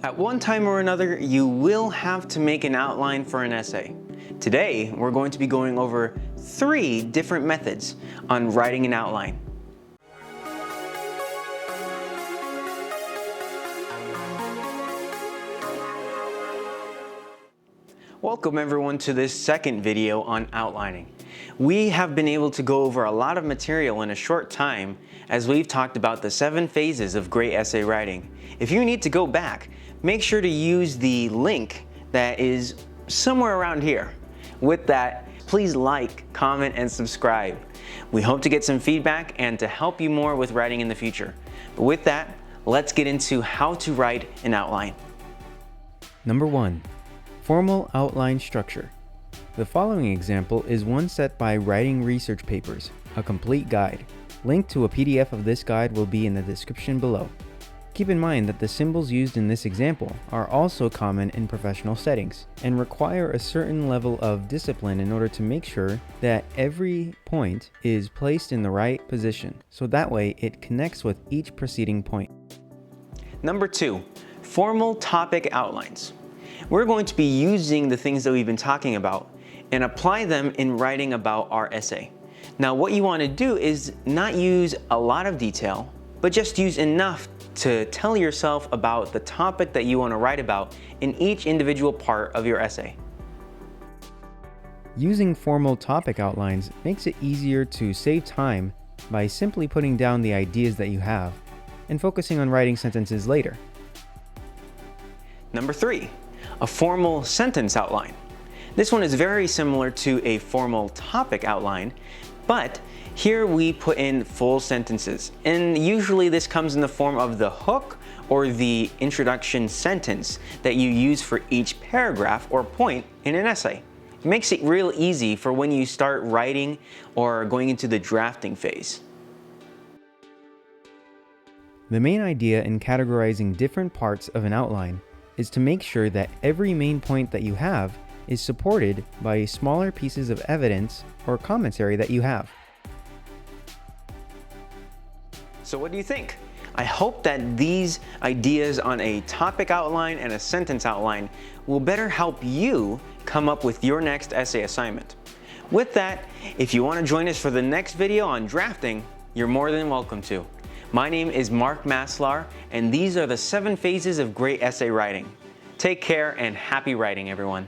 At one time or another, you will have to make an outline for an essay. Today, we're going to be going over 3 different methods on writing an outline. Welcome everyone to this second video on outlining. We have been able to go over a lot of material in a short time as we've talked about the 7 phases of great essay writing. If you need to go back, make sure to use the link that is somewhere around here. With that, please like, comment, and subscribe. We hope to get some feedback and to help you more with writing in the future. But with that, let's get into how to write an outline. Number 1. Formal outline structure. The following example is one set by Writing Research Papers, a complete guide. Link to a PDF of this guide will be in the description below. Keep in mind that the symbols used in this example are also common in professional settings and require a certain level of discipline in order to make sure that every point is placed in the right position, so that way it connects with each preceding point. Number 2, formal topic outlines. We're going to be using the things that we've been talking about and apply them in writing about our essay. Now, what you want to do is not use a lot of detail, but just use enough to tell yourself about the topic that you want to write about in each individual part of your essay. Using formal topic outlines makes it easier to save time by simply putting down the ideas that you have and focusing on writing sentences later. Number 3, a formal sentence outline. This one is very similar to a formal topic outline, but here we put in full sentences, and usually this comes in the form of the hook or the introduction sentence that you use for each paragraph or point in an essay. It makes it real easy for when you start writing or going into the drafting phase. The main idea in categorizing different parts of an outline is to make sure that every main point that you have is supported by smaller pieces of evidence or commentary that you have. So what do you think? I hope that these ideas on a topic outline and a sentence outline will better help you come up with your next essay assignment. With that, if you want to join us for the next video on drafting, you're more than welcome to. My name is Mark Maslar, and these are the 7 phases of great essay writing. Take care and happy writing, everyone.